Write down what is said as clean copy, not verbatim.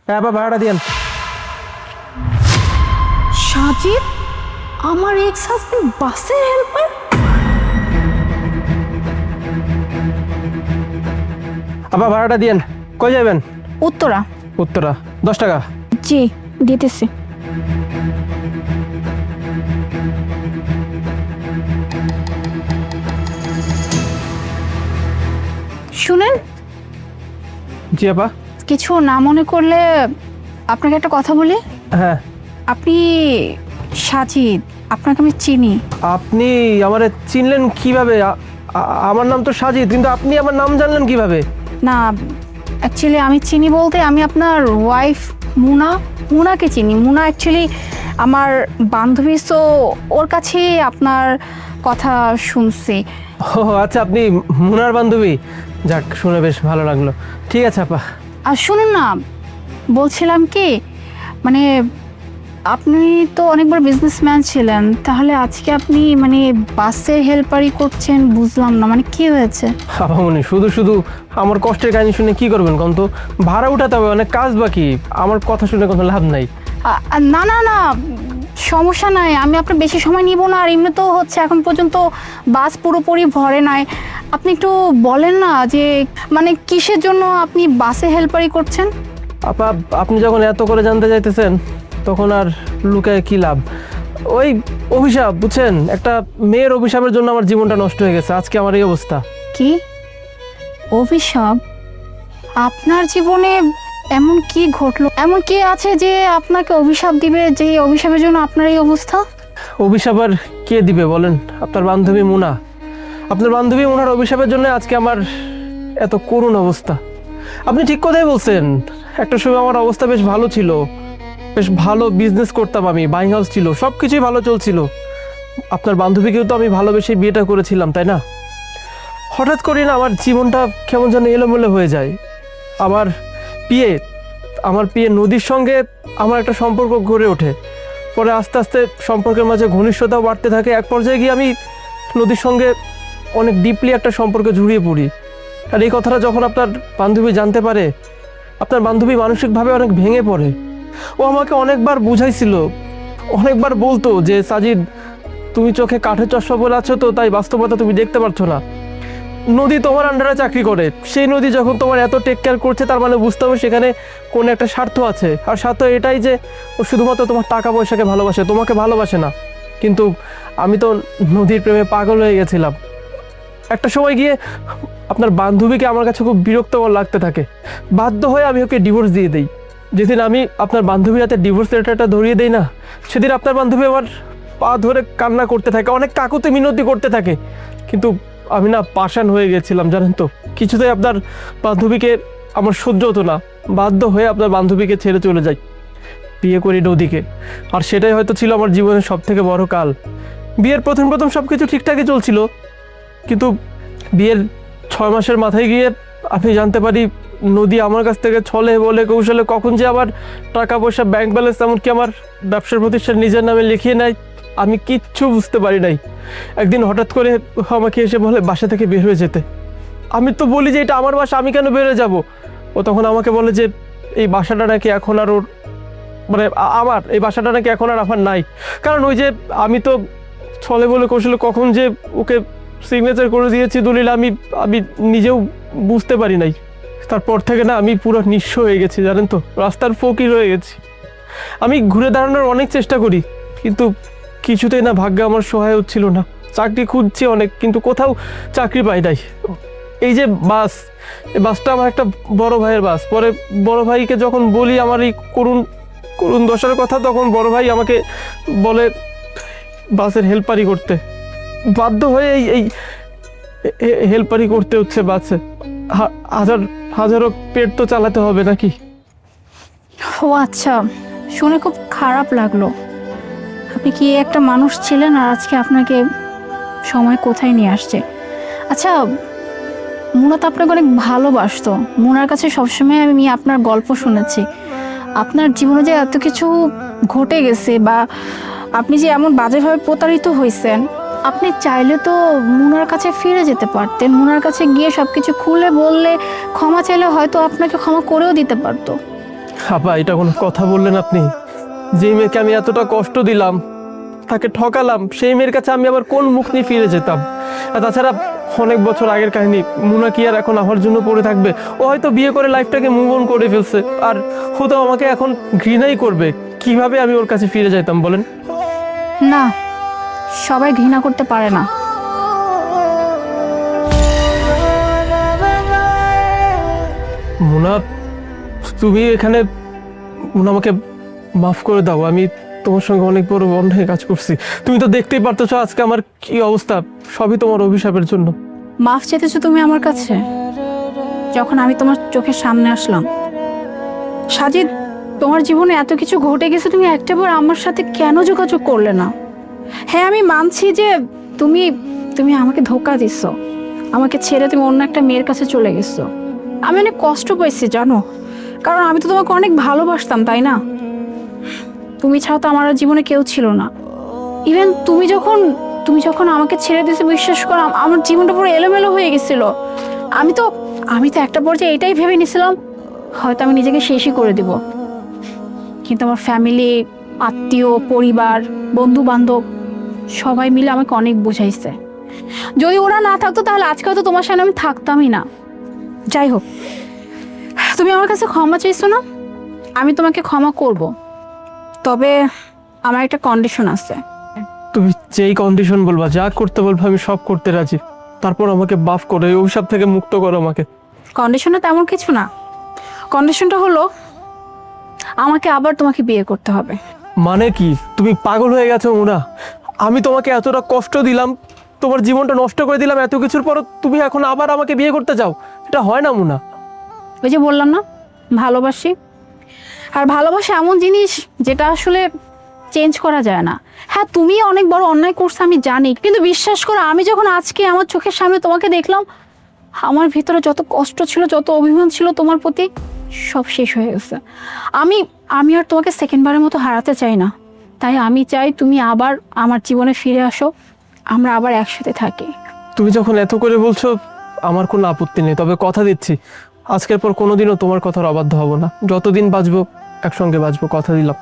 হ্যাঁ আপা ভাড়াটা দিয়েন। সাজিদ, আমার এক্স হাজবেন্ড বাসের হেল্পার? আপা ভাড়াটা দিয়েন। কই যাবেন? উত্তরা। উত্তরা, 10 টাকা। জি, দিতেছি। শুনেন, জি আপা। কিছু না মনে করলে আপনাকে একটা কথা বলি। হ্যাঁ। আপনি সাজিদ, আপনাকে আমি চিনি। আপনি আমারে চিনলেন কিভাবে? আমার নাম তো সাজিদ, কিন্তু আপনি আমার নাম জানলেন কিভাবে? না, অ্যাকচুয়ালি আমি চিনি বলতে আমি আপনার ওয়াইফ মুনাকে চিনি। মুনা অ্যাকচুয়ালি আমার বান্ধবী, সো ওর কাছেই আপনার কথা শুনছি। ও আচ্ছা, আপনি মুনার বান্ধবী। যাক, শুনে বেশ ভালো লাগলো। ঠিক আছে আপা। আর শুনুন না, বলছিলাম কি, মানে আপনি তো অনেক বড় বিজনেসম্যান ছিলেন, তাহলে আজকে আপনি মানে বাসের হেল্পারই করছেন, বুঝলাম না মানে কি হয়েছে? আপামনি, শুধু শুধু আমার কষ্টের কাহিনী শুনে কি করবেন কোন তো? ভাড়া উঠাতে হবে, অনেক কাজ বাকি। আমার কথা শুনে কোনো লাভ নাই। না না না, সমস্যা নাই, আমি আপনার বেশি সময় নিব না। আর এমনি তো হচ্ছে এখন পর্যন্ত বাস পুরোপুরি ভরে নাই। আপনি একটু বলেন না যে মানে কিসের জন্য আপনি বাসে হেল্পারই করছেন? আপা, আপনি যখন এত করে জানতে চাইতেছেন তখন আর লুকায় কি লাভ? ওই অভিশাপ, বুঝছেন? একটা মেয়ের অভিশাপের জন্য আমার জীবনটা নষ্ট হয়ে গেছে, আজকে আমার এই অবস্থা। কি অভিশাপ? আপনার জীবনে এমন কি ঘটলো, এমন কি আছে যে আপনাকে অভিশাপ দিবে, যে অভিশাপের জন্য আপনার এই অবস্থা? অভিশাপ আর কে দিবে বলেন? আপনার বান্ধবী মুনা। আপনার বান্ধবী মুনার অভিশাপের জন্য আজকে আমার এত করুণ অবস্থা। আপনি ঠিক কথাই বলছেন। একটা সময় আমার অবস্থা বেশ ভালো ছিল, বেশ ভালো বিজনেস করতাম আমি, বাইং হাউস ছিল, সব কিছুই ভালো চলছিল। আপনার বান্ধবীকেও তো আমি ভালোবেসে বিয়েটা করেছিলাম, তাই না? হঠাৎ করে না আমার জীবনটা কেমন যেন এলোমেলো হয়ে যায়। আমার পিয়ে আমার পিয়ে নদীর সঙ্গে আমার একটা সম্পর্ক গড়ে ওঠে। পরে আস্তে আস্তে সম্পর্কের মাঝে ঘনিষ্ঠতাও বাড়তে থাকে। এক পর্যায়ে গিয়ে আমি নদীর সঙ্গে অনেক ডিপলি একটা সম্পর্কে জড়িয়ে পড়ি। আর এই কথাটা যখন আপনার বান্ধবী জানতে পারে, আপনার বান্ধবী মানসিকভাবে অনেক ভেঙে পড়ে। ও আমাকে অনেকবার বুঝাইছিল, অনেকবার বলতো যে সাজিদ, তুমি চোখে কাঠের চশমা পরে আছো তো, তাই বাস্তবতা তুমি দেখতে পারছো না। নদী তোমার আন্ডারে চাকরি করে, সেই নদী যখন তোমার এত টেক কেয়ার করছে, তার মানে বুঝতে হবে সেখানে কোনো একটা স্বার্থ আছে। আর স্বার্থ এটাই যে ও শুধুমাত্র তোমার টাকা পয়সাকে ভালোবাসে, তোমাকে ভালোবাসে না। কিন্তু আমি তো নদীর প্রেমে পাগল হয়ে গেছিলাম। একটা সময় গিয়ে আপনার বান্ধবীকে আমার কাছে খুব বিরক্তকর লাগতে থাকে। বাধ্য হয়ে আমি ওকে ডিভোর্স দিয়ে দিই। যেদিন আমি আপনার বান্ধবীর হাতে ডিভোর্স লেটারটা ধরিয়ে দিই না, সেদিন আপনার বান্ধবী আমার পা ধরে কান্না করতে থাকে, অনেক কাকুতি মিনতি করতে থাকে। কিন্তু আমি না পাষাণ হয়ে গেছিলাম, জানেন তো। কিছুতেই আপনার বান্ধবীকে আমার সহ্য হতো না। বাধ্য হয়ে আপনার বান্ধবীকে ছেড়ে চলে যাই, বিয়ে করি নদীকে। আর সেটাই হয়তো ছিল আমার জীবনের সব থেকে বড় কাল। বিয়ের প্রথম প্রথম সব কিছু ঠিকঠাকই চলছিল, কিন্তু বিয়ের 6 মাসের মাথায় গিয়ে আমি জানতে পারি নদী আমার কাছ থেকে ছলে বলে কৌশলে কখন যে আমার টাকা পয়সা, ব্যাংক ব্যালেন্স, এমনকি আমার ব্যবসার প্রতিষ্ঠান নিজের নামে লিখিয়ে নেয়, আমি কিচ্ছু বুঝতে পারি নাই। একদিন হঠাৎ করে আমাকে এসে বলে বাসা থেকে বের হয়ে যেতে। আমি তো বলি যে এটা আমার বাসা, আমি কেন বের হয়ে যাবো? ও তখন আমাকে বলে যে এই বাসাটা নাকি এখন আর ওর, মানে আমার এই বাসাটা নাকি এখন আর আমার নাই। কারণ ওই যে আমি তো ছলে বলে কৌশলে কখন যে ওকে সিগনেচার করে দিয়েছি দলিল, আমি আমি নিজেও বুঝতে পারি নাই। তারপর থেকে না আমি পুরো নিঃস্ব হয়ে গেছি, জানেন তো, রাস্তার ফকির হয়ে গেছি। আমি ঘুরে দাঁড়ানোর অনেক চেষ্টা করি, কিন্তু কিছুতেই না ভাগ্য আমার সহায় হচ্ছিল না। চাকরি খুঁজছি অনেক, কিন্তু কোথাও চাকরি পাই নাই। এই যে বাস, এই বাসটা আমার একটা বড় ভাইয়ের বাস। পরে বড় ভাইকে যখন বলি আমার এই করুণ করুণ দশার কথা, তখন বড় ভাই আমাকে বলে বাসের হেল্পারি করতে। বাধ্য হয়ে এই হেল্পারি করতে হচ্ছে বাসে। হাজারো পেট তো চালাতে হবে নাকি? ও আচ্ছা, শুনে খুব খারাপ লাগলো। আপনি কি একটা মানুষ ছিলেন, আর আজকে আপনাকে সময় কোথায় নিয়ে আসছে। আচ্ছা, মুনা তো আপনাকে অনেক ভালোবাসতো। মুনার কাছে সবসময় আমি আপনার গল্প শুনেছি। আপনার জীবনে যে এত কিছু ঘটে গেছে, বা আপনি যে এমন বাজেভাবে প্রতারিত হয়েছেন, আপনি চাইলে তো মুনার কাছে ফিরে যেতে পারতেন। মুনার কাছে গিয়ে সব কিছু খুলে বললে, ক্ষমা চাইলে হয়তো আপনাকে ক্ষমা করেও দিতে পারতো। আপা, এটা কোনো কথা বললেন আপনি? যে মেয়েকে আমি এতটা কষ্ট দিলাম, তাকে ঠকালাম, সেই মেয়ের কাছে আমি আবার কোন মুখ নিয়ে ফিরে যেতাম? আর তাছাড়া অনেক বছর আগের কাহিনী, মুনা কি আর এখন আমার জন্য পড়ে থাকবে? ও হয়তো বিয়ে করে লাইফটাকে মুভ অন করে ফেলছে, আর ও তো আমাকে এখন ঘৃণাই করবে। কিভাবে আমি ওর কাছে ফিরে যাইতাম বলেন? না, সবাই ঘৃণা করতে পারে না। মুনা, তুমি এখানে, মুনা আমাকে মাফ করে দাও। আমি তোমার সঙ্গে অনেক বড় অন্যায় কাজ করছি। তুমি তো দেখতেই পারতেছো আজকে আমার কি অবস্থা, সবই তোমার অভিশাপের জন্য। মাফ চেয়েছো তুমি আমার কাছে? যখন আমি তোমার চোখের সামনে আসলাম। সাজিদ, তোমার জীবনে এত কিছু ঘটে গেছে, তুমি একটাবার আমার সাথে কেন যোগাযোগ করলে না? হ্যাঁ, আমি মানছি যে তুমি তুমি আমাকে ধোঁকা দিছো, আমাকে ছেড়ে তুমি অন্য একটা মেয়ের কাছে চলে গেছো। আমি অনেক কষ্ট পেয়েছি জানো, কারণ আমি তো তোমাকে অনেক ভালোবাসতাম, তাই না? তুমি ছাড়া তো আমার আর জীবনে কেউ ছিল না। ইভেন তুমি যখন আমাকে ছেড়ে দিয়েছো, বিশ্বাস করো আমার জীবনটা পুরো এলোমেলো হয়ে গেছিল। আমি তো একটা পর্যায়ে এটাই ভেবে নিয়েছিলাম হয়তো আমি নিজেকে শেষই করে দিব। কিন্তু আমার ফ্যামিলি, আত্মীয়, পরিবার, বন্ধু বান্ধব সবাই মিলে আমাকে অনেক বুঝাইছে। যদি ওরা না থাকতো তাহলে আজকে হয়তো তোমার সামনে আমি থাকতামই না। যাই হোক, তুমি আমার কাছে ক্ষমা চাইছো না, আমি তোমাকে ক্ষমা করব। তবে আমার একটা কন্ডিশন আছে। তুমি যেই কন্ডিশন বলবা, যা করতে বলবা, আমি সব করতে রাজি। তারপর আমাকে মাফ করো, এই অভিশাপ থেকে মুক্ত করো আমাকে। কন্ডিশনটা তেমন কিছু না। কন্ডিশনটা হলো আমাকে আবার তোমাকে বিয়ে করতে হবে। মানে কি? তুমি পাগল হয়ে গেছো মুনা? আমি তোমাকে এতটা কষ্ট দিলাম, তোমার জীবনটা নষ্ট করে দিলাম, এত কিছুর পরও তুমি এখন আবার আমাকে বিয়ে করতে চাও? এটা হয় না মুনা। ওই যে বললাম না, ভালোবাসি। আর ভালোবাসা এমন জিনিস যেটা আসলে চেঞ্জ করা যায় না। হ্যাঁ, তুমি অনেক বড় অন্যায় করছো আমি জানি, কিন্তু বিশ্বাস করো আমি যখন আজকে আমার চোখের সামনে তোমাকে দেখলাম, আমার ভিতরে যত কষ্ট ছিল, যত অভিমান ছিল তোমার প্রতি, সব শেষ হয়ে গেছে। আমি আর তোমাকে সেকেন্ডবারের মতো হারাতে চাই না। তাই আমি চাই তুমি আবার আমার জীবনে ফিরে আসো, আমরা আবার একসাথে থাকি। তুমি যখন এত করে বলছো, আমার কোনো আপত্তি নেই। তবে কথা দিচ্ছি, আজকের পর কোনোদিনও তোমার কথার অবাধ্য হব না। যতদিন বাঁচবো একসঙ্গে বাঁচবো, কথা দিলাম।